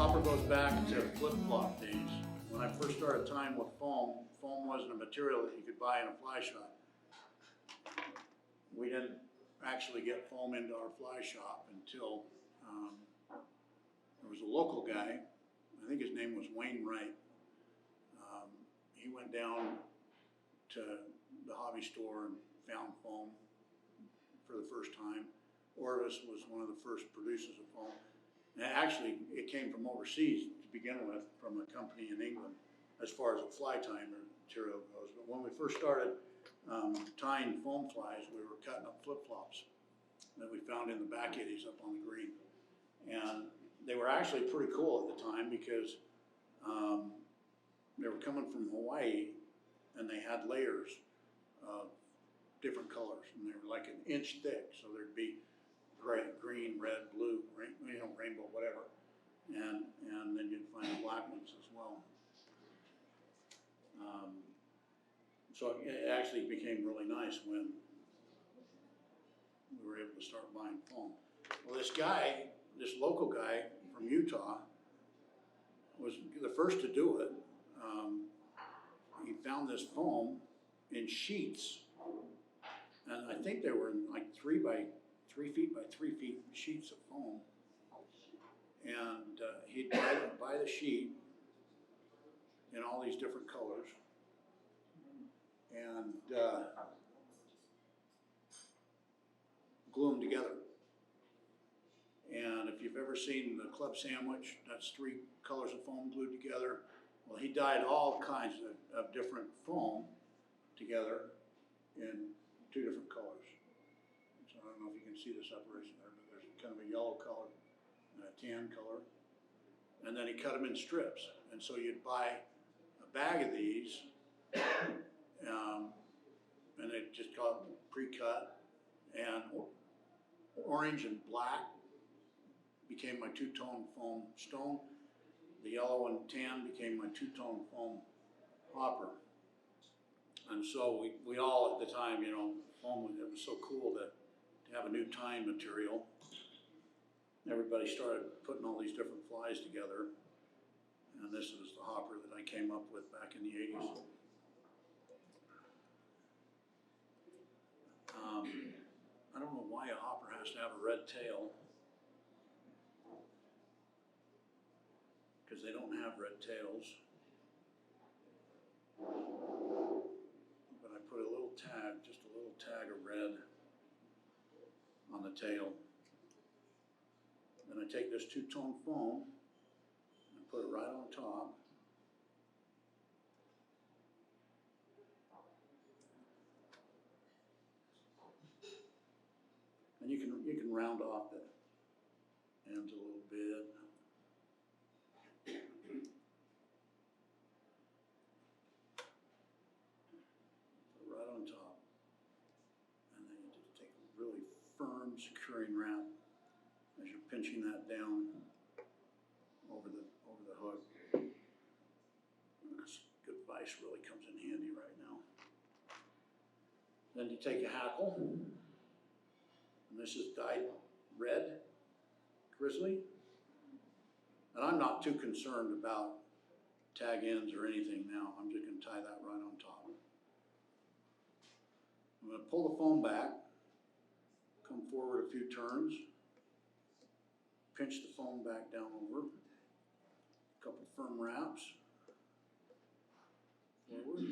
hopper goes back to flip-flop days. When I first started tying with foam, foam wasn't a material that you could buy in a fly shop. We didn't actually get foam into our fly shop until there was a local guy, I think his name was Wayne Wright. He went down to the hobby store and found foam for the first time. Orvis was one of the first producers of foam. And actually, it came from overseas to begin with, from a company in England, as far as the fly tying material goes. But when we first started tying foam flies, we were cutting up flip-flops that we found in the back eddies up on the green. And they were actually pretty cool at the time because they were coming from Hawaii and they had layers of different colors, and they were like an inch thick. So there'd be gray, green, red, blue, rainbow, whatever. And then you'd find the black ones as well. So it actually became really nice when we were able to start buying foam. Well, this guy, this local guy from Utah, was the first to do it. He found this foam in sheets, and I think they were in like 3 feet by 3 feet sheets of foam. And he'd buy the sheet in all these different colors, and glue them together. And if you've ever seen the club sandwich, that's 3 colors of foam glued together. Well, he dyed all kinds of different foam together in 2 different colors. So I don't know if you can see the separation there, but there's kind of a yellow color and a tan color. And then he cut them in strips. And so you'd buy a bag of these, and they just got pre-cut, and orange and black became my 2-tone foam stone. The yellow and tan became my 2-tone foam hopper. And so we all at the time, you know, foam, it was so cool to have a new tying material. Everybody started putting all these different flies together. And this is the hopper that I came up with back in the 80s. I don't know why a hopper has to have a red tail, because they don't have red tails. But I put a little tag, just a little tag of red on the tail. Then I take this 2-tone foam and put it right on top. And you can round off the ends a little bit. Put it right on top. And then you just take a really firm securing wrap as you're pinching that down over the hook. This good advice really comes in handy right now. Then you take a hackle, and this is dyed red grizzly. And I'm not too concerned about tag ends or anything now. I'm just going to tie that right on top. I'm going to pull the foam back, come forward a few turns, pinch the foam back down over, a couple firm wraps, forward,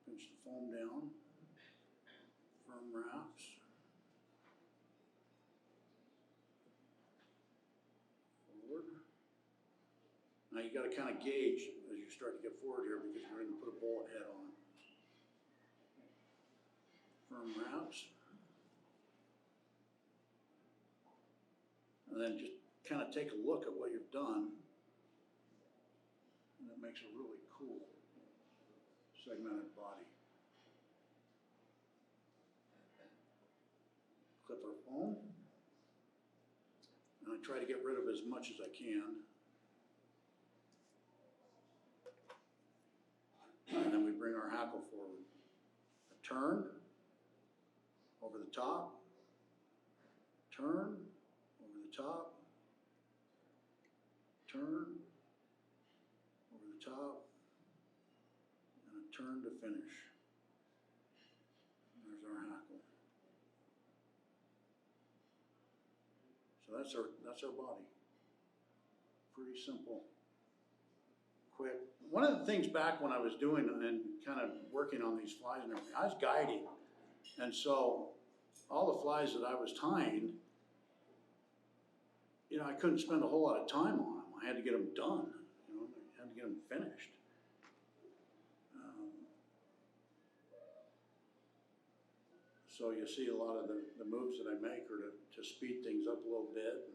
pinch the foam down, firm wraps, forward. Now you got to kind of gauge as you start to get forward here, because we're going to put a bullet head on it. Firm wraps. And then just kind of take a look at what you've done, and it makes a really cool segmented body. Clip our foam, and I try to get rid of as much as I can. And then we bring our hackle forward. A turn over the top, turn over the the top, turn, over the top, and a turn to finish. There's our hackle. So that's our body. Pretty simple, quick. One of the things back when I was doing and kind of working on these flies and everything, I was guiding. And so all the flies that I was tying, you know, I couldn't spend a whole lot of time on them. I had to get them done, you know, I had to get them finished. So you see a lot of the moves that I make are to speed things up a little bit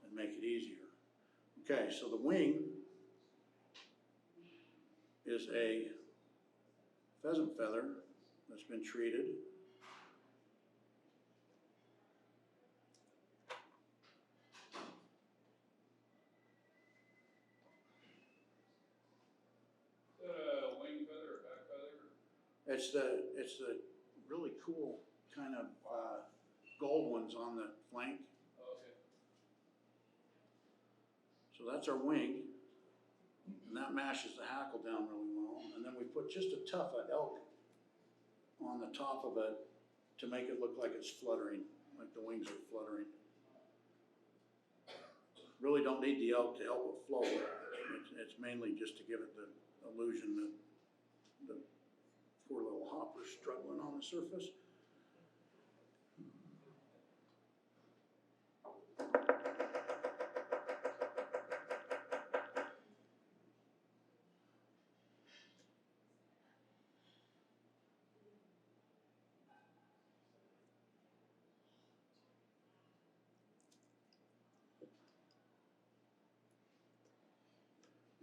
and make it easier. Okay, so the wing is a pheasant feather that's been treated. Wing feather or back feather? It's the really cool kind of gold ones on the flank. Okay. So that's our wing, and that mashes the hackle down really well. And then we put just a tuft of elk on the top of it to make it look like it's fluttering, like the wings are fluttering. Really don't need the elk to help it float. It's mainly just to give it the illusion that the poor little hopper's struggling on the surface.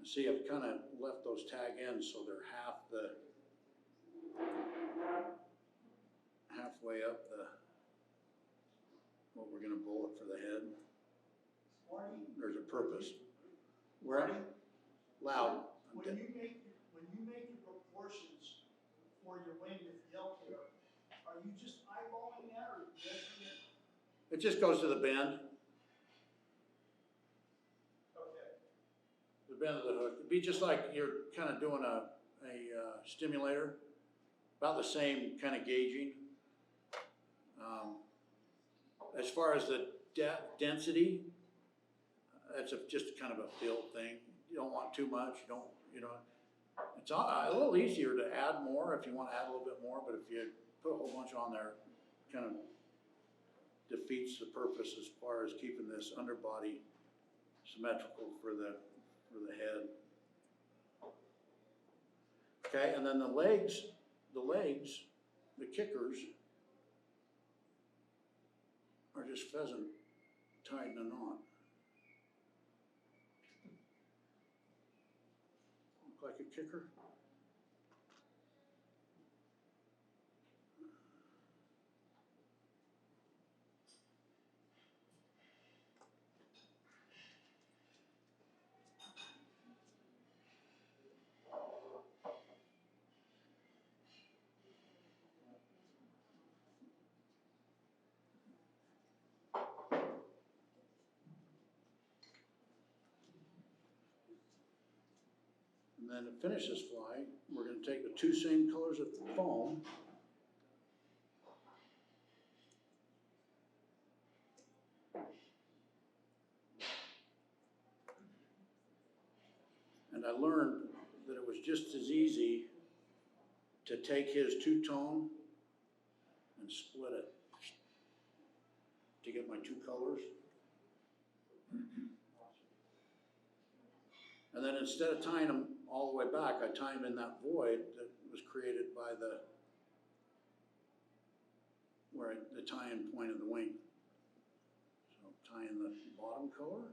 See, I've kind of left those tag ends so they're halfway up what we're gonna bullet for the head. Marty? There's a purpose. Where? Loud. When you make your proportions for your wing with the elk hair, are you just eyeballing that or measuring it? It just goes to the bend. Okay. The bend of the hook. It'd be just like you're kind of doing a stimulator, about the same kind of gauging. As far as the density, that's just kind of a feel thing. You don't want too much. It's a little easier to add more if you want to add a little bit more, but if you put a whole bunch on there, it kind of defeats the purpose as far as keeping this underbody symmetrical for the head. Okay, and then the legs, the kickers, are just pheasant tied in a knot. Look like a kicker. And then to finish this fly, we're going to take the two same colors of foam and I learned that it was just as easy to take his two-tone and split it to get my two colors. And then instead of tying them all the way back, I tie them in that void that was created by the tie-in point of the wing. So tie in the bottom color.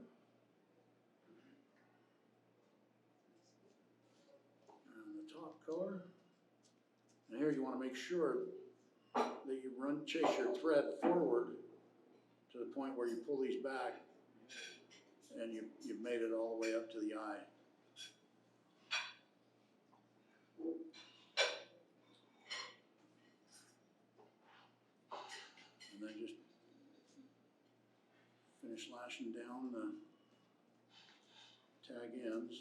And the top color. And here you want to make sure that you chase your thread forward to the point where you pull these back and you've made it all the way up to the eye. And And then just finish lashing down the tag ends.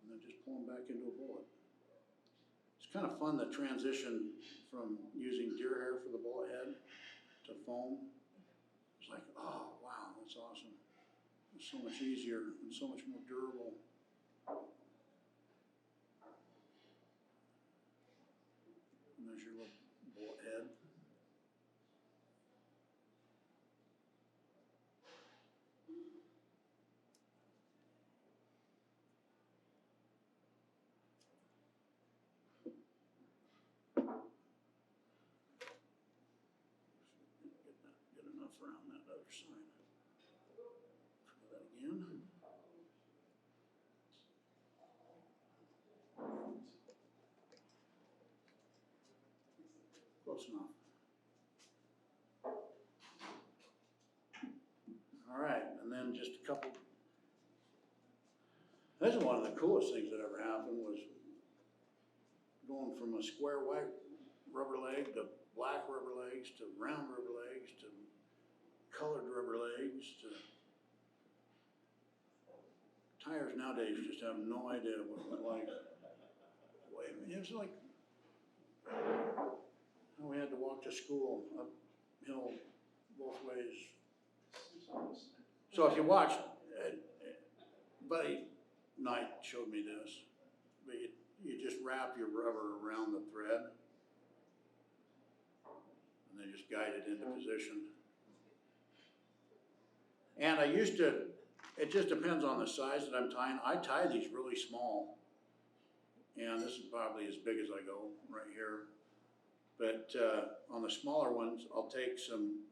And then just pull them back into a bullet. It's kind of fun, the transition from using deer hair for the bullet head to foam. It's like, oh, wow, that's awesome. It's so much easier and so much more durable. And there's your little bullet head. Get enough around that other side. Try that again. Close enough. All right, and then just a couple. This is one of the coolest things that ever happened was going from a square white rubber leg to black rubber legs to round rubber legs to colored rubber legs to tires nowadays just have no idea what like. It was like how we had to walk to school uphill both ways. So if you watch, Buddy Knight showed me this, but you just wrap your rubber around the thread and then just guide it into position. And I used to, it just depends on the size that I'm tying. I tie these really small, and this is probably as big as I go right here. But on the smaller ones, I'll take some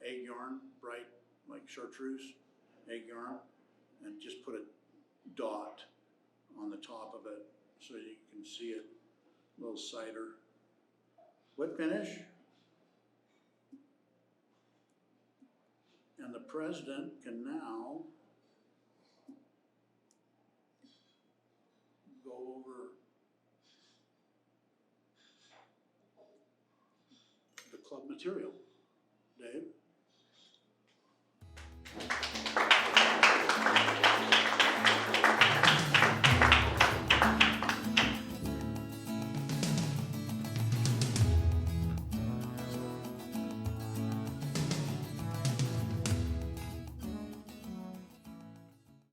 egg yarn, bright, like chartreuse egg yarn, and just put a dot on the top of it so you can see it, a little cider. Whip finish. And the president can now go over the club material. Dave?